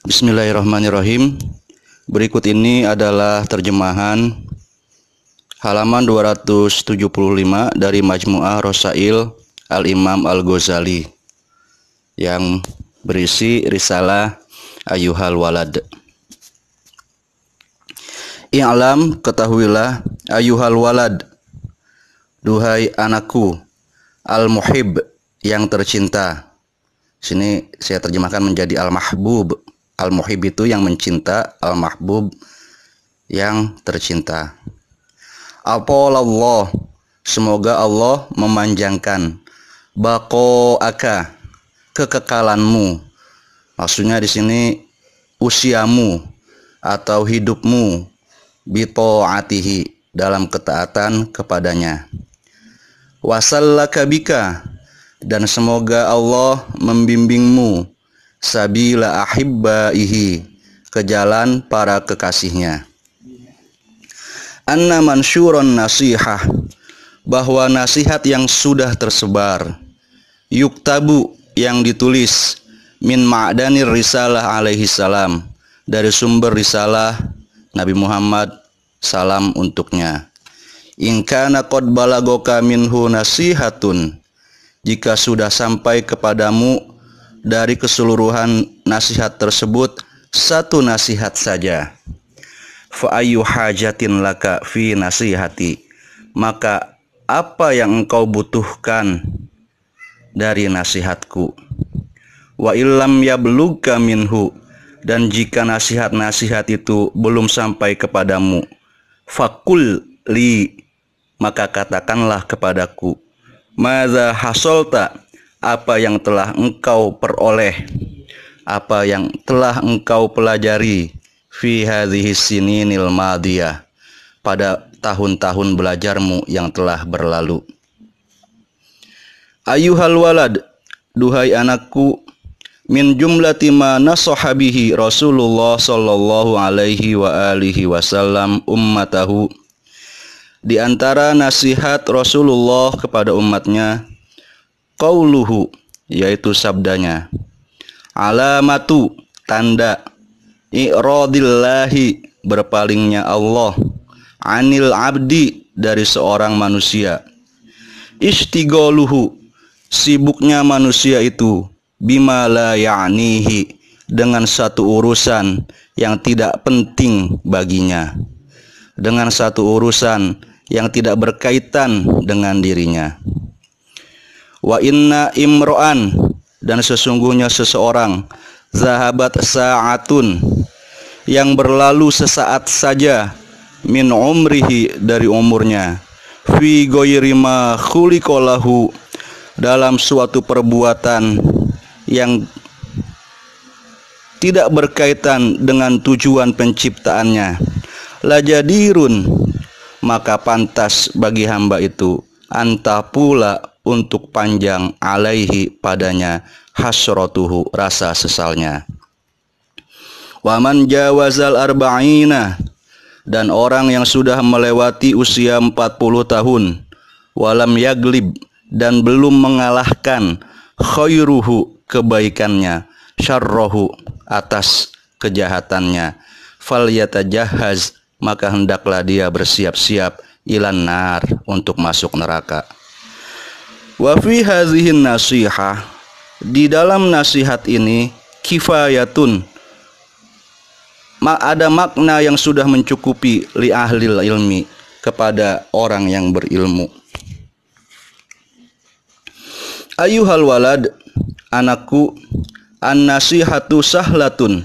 Bismillahirrahmanirrahim. Berikut ini adalah terjemahan halaman 275 dari Majmu'ah Rosail Al-Imam Al-Ghazali yang berisi risalah Ayyuhal Walad. I'lam, ketahuilah, Ayyuhal Walad, duhai anakku, Al-Muhib, yang tercinta. Sini saya terjemahkan menjadi Al-Mahbub. Al-Muhib itu yang mencinta, Al-Mahbub yang tercinta. Apalallah, semoga Allah memanjangkan baqa'aka, kekekalanmu. Maksudnya di sini usiamu atau hidupmu, bita'atihi, dalam ketaatan kepadanya. Wasallaka bika, dan semoga Allah membimbingmu sabila ahibbaihi, ke jalan para kekasihnya. Anna mansyuron nasihah, bahwa nasihat yang sudah tersebar, yuktabu, yang ditulis, min ma'danir risalah alaihi salam, dari sumber risalah Nabi Muhammad, salam untuknya. In kana qad balagoka minhu nasihatun, jika sudah sampai kepadamu dari keseluruhan nasihat tersebut satu nasihat saja, fa ayyu hajatin laka fi nasihati, maka apa yang engkau butuhkan dari nasihatku. Wa illam yablugka minhu, dan jika nasihat-nasihat itu belum sampai kepadamu, fakul li, maka katakanlah kepadaku, madza hasolta, apa yang telah engkau peroleh, apa yang telah engkau pelajari, fi hadhihi sininil madiyah, pada tahun-tahun belajarmu yang telah berlalu. Ayyuhal walad, duhai anakku, min jumlati ma nasahabihi Rasulullah sallallahu alaihi wa alihi wasallam ummatahu, di antara nasihat Rasulullah kepada umatnya, qauluhu, yaitu sabdanya, alamatu, tanda, i'radillahi, berpalingnya Allah, anil abdi, dari seorang manusia, istigholuhu, sibuknya manusia itu, bima la ya'nihi, dengan satu urusan yang tidak penting baginya, dengan satu urusan yang tidak berkaitan dengan dirinya. Wa inna imro'an, dan sesungguhnya seseorang, zahabat sa'atun, yang berlalu sesaat saja, min umrihi, dari umurnya, fi ghairi ma khuliqalahu, dalam suatu perbuatan yang tidak berkaitan dengan tujuan penciptaannya, lajadirun, maka pantas bagi hamba itu, anta pula, untuk panjang, alaihi, padanya, hasratuhu, rasa sesalnya. Waman jawazal arba'ina, dan orang yang sudah melewati usia 40 tahun, walam yaglib, dan belum mengalahkan, khairuhu, kebaikannya, syarrohu, atas kejahatannya, fal yatajahhaz, maka hendaklah dia bersiap-siap, ilan nar, untuk masuk neraka. Wa fi hadhihin nasihah, di dalam nasihat ini, kifayatun, ada makna yang sudah mencukupi, li ahlil ilmi, kepada orang yang berilmu. Ayyuhal walad, anakku, an-nasihatu sahlatun,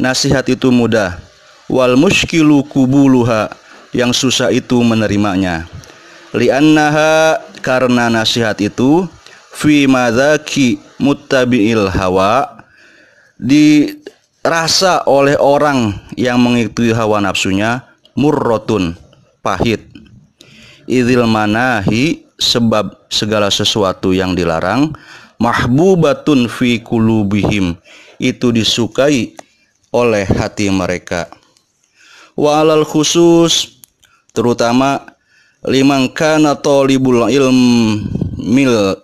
nasihat itu mudah, wal mushkilu kubuluha, yang susah itu menerimanya. Li'annaha, karena nasihat itu, fi madzaki muttabi'il hawa, dirasa oleh orang yang mengikuti hawa nafsunya, murrotun, pahit. Idzil manahi, sebab segala sesuatu yang dilarang, mahbubatun fi qulubihim, itu disukai oleh hati mereka. Wa alal khusus, terutama liman kana talibul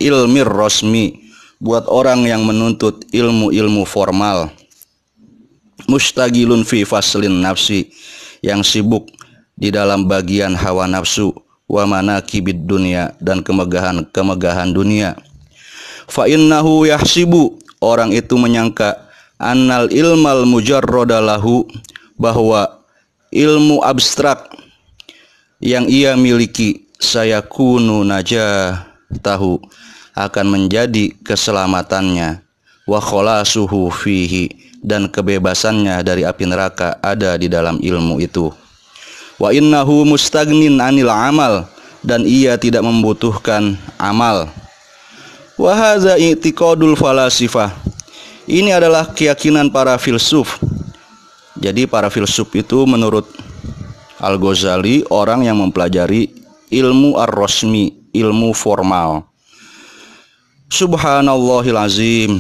ilmir rasmi, buat orang yang menuntut ilmu-ilmu formal. mustagilun fi faslin nafsi, yang sibuk di dalam bagian hawa nafsu, wa manakibid dunia, dan kemegahan dunia. Fa innahu yahsibu, orang itu menyangka, annal ilmal mujarrada lahu, bahwa ilmu abstrak yang ia miliki, sayakunu najatahu, akan menjadi keselamatannya, wa khalasuhu fihi, dan kebebasannya dari api neraka ada di dalam ilmu itu. Wa innahu mustagnin anil amal, dan ia tidak membutuhkan amal. Wa hadza i'tiqadul falasifah, ini adalah keyakinan para filsuf. Jadi para filsuf itu menurut Al-Ghazali orang yang mempelajari ilmu ar-rasmi, ilmu formal. Subhanallahil azim,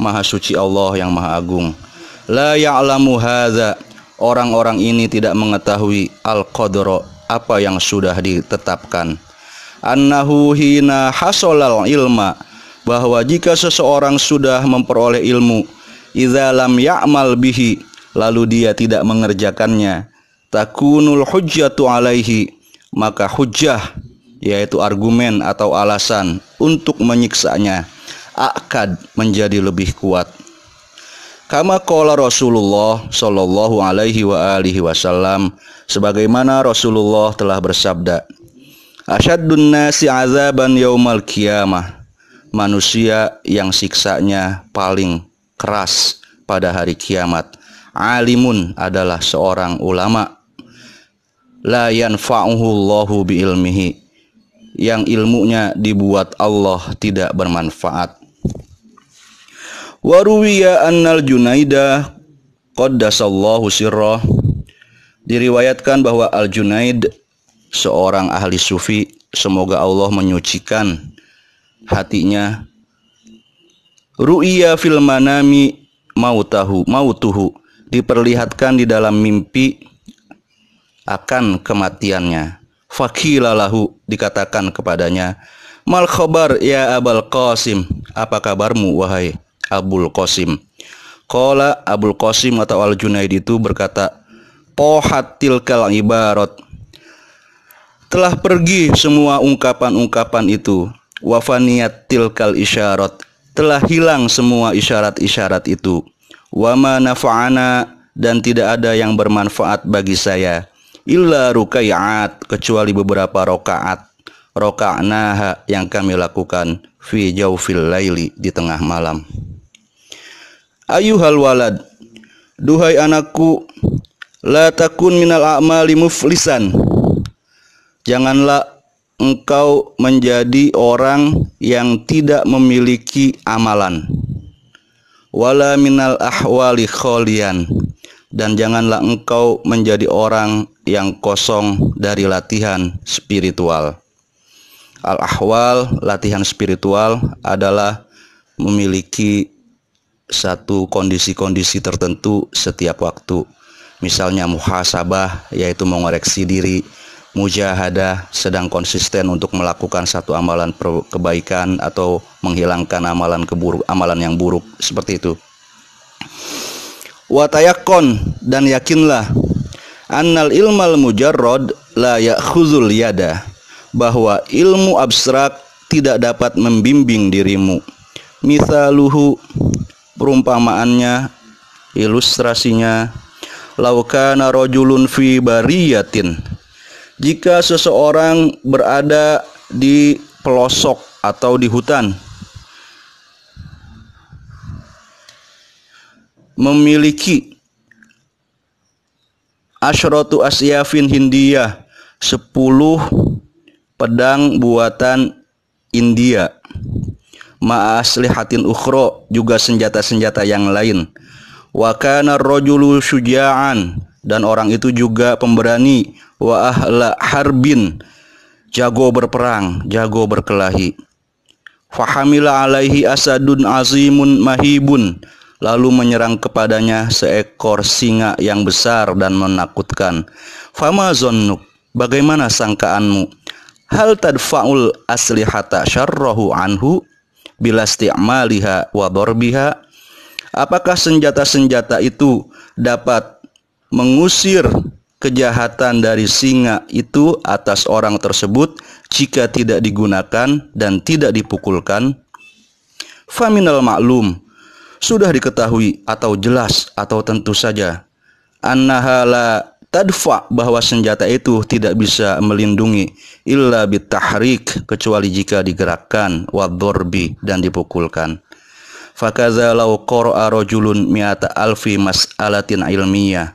maha suci Allah yang maha agung. La ya'lamu hadza, orang-orang ini tidak mengetahui al-qadra, apa yang sudah ditetapkan. Annahu hina hasolal ilma, bahwa jika seseorang sudah memperoleh ilmu, idza lam ya'mal bihi, lalu dia tidak mengerjakannya, takunul hujjatu alaihi, maka hujjah, yaitu argumen atau alasan untuk menyiksanya, akad, menjadi lebih kuat. Kama qala Rasulullah sallallahu alaihi wa alihi wasallam, sebagaimana Rasulullah telah bersabda, asyaddun nasi azaban yaumal qiyamah, manusia yang siksanya paling keras pada hari kiamat, alimun, adalah seorang ulama, la yanfa'uhu Allahu bi ilmihi, yang ilmunya dibuat Allah tidak bermanfaat. Wa ruwiya annal Junaida qaddasallahu sirrah, diriwayatkan bahwa Al-Junaid, seorang ahli sufi, semoga Allah menyucikan hatinya, ru'iya fil manami mautuhu, diperlihatkan di dalam mimpi akan kematiannya. Faqila lahu, dikatakan kepadanya, mal khabar ya Abul Qasim, apa kabarmu wahai Abul Qasim? Qala, Abul Qasim atau Al-Junaid itu berkata, tohat tilkal ibarat, telah pergi semua ungkapan-ungkapan itu, wafaniyat tilkal isyarat, telah hilang semua isyarat-isyarat itu, wama nafa'ana, dan tidak ada yang bermanfaat bagi saya, illa rukai'at, kecuali beberapa rakaat, raka'naha, yang kami lakukan, fi jaufil laili, di tengah malam. Ayuhal walad, duhai anakku, la takun minal a'mali muflisan, janganlah engkau menjadi orang yang tidak memiliki amalan, wala minal ahwali kholian, dan janganlah engkau menjadi orang yang kosong dari latihan spiritual. Al-ahwal, latihan spiritual, adalah memiliki satu kondisi-kondisi tertentu setiap waktu. Misalnya muhasabah, yaitu mengoreksi diri, mujahadah, sedang konsisten untuk melakukan satu amalan kebaikan atau menghilangkan amalan yang buruk, seperti itu. Watayakon, dan yakinlah, annal ilmal mujarrad la ya'khuzul yada, bahwa ilmu abstrak tidak dapat membimbing dirimu. Mithaluhu, perumpamaannya, ilustrasinya, laukana rajulun fi bariyatin, jika seseorang berada di pelosok atau di hutan, memiliki asyratu asyafin hindiyah, 10 pedang buatan India, ma'aslihatin ukhra, juga senjata-senjata yang lain, wa kana rajulu syuja'an, dan orang itu juga pemberani, wa ahla harbin, jago berperang, jago berkelahi, fahamila alaihi asadun azimun mahibun, lalu menyerang kepadanya seekor singa yang besar dan menakutkan. Fama zonnuk, bagaimana sangkaanmu? Hal tadfa'ul aslihata syarrahu anhu bila isti'maliha wa darbiha, Apakah senjata-senjata itu dapat mengusir kejahatan dari singa itu atas orang tersebut jika tidak digunakan dan tidak dipukulkan? Faminal maklum, sudah diketahui atau jelas atau tentu saja, annaha la tadfa, bahwa senjata itu tidak bisa melindungi illa bitahrik, kecuali jika digerakkan, wadorbi, dan dipukulkan. Fakaza law qara'a rajulun mi'ata alfi mas'alatin ilmiyah,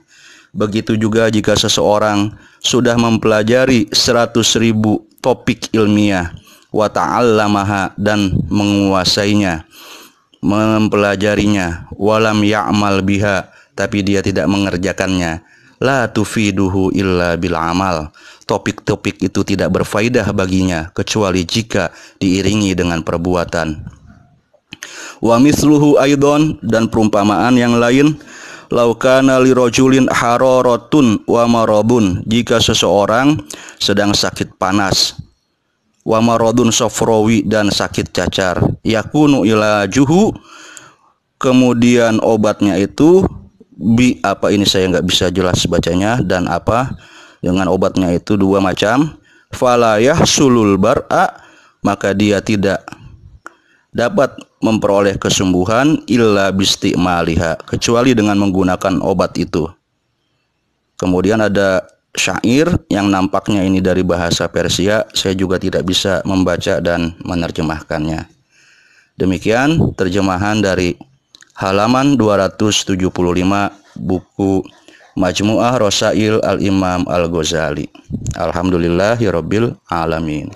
begitu juga jika seseorang sudah mempelajari 100.000 topik ilmiah, wa ta'allamaha, dan menguasainya, mempelajarinya, walam ya'mal biha, tapi dia tidak mengerjakannya, la tufiduhu illa bil amal, topik-topik itu tidak berfaedah baginya kecuali jika diiringi dengan perbuatan. Wa misluhu aidon, dan perumpamaan yang lain, laukana lirojulin hararatun wa marabun, jika seseorang sedang sakit panas, wa maradun sofrawi, dan sakit cacar, yakunu ilajuhu, kemudian obatnya itu bi apa, ini saya nggak bisa jelas bacanya, dan apa dengan obatnya itu dua macam, fala yahsulul bar'a, maka dia tidak dapat memperoleh kesembuhan illa bisti'maliha, kecuali dengan menggunakan obat itu. Kemudian ada syair yang nampaknya ini dari bahasa Persia, saya juga tidak bisa membaca dan menerjemahkannya. Demikian terjemahan dari halaman 275 buku Majmu'ah Rasail Al-Imam Al-Ghazali. Alhamdulillahirabbil alamin.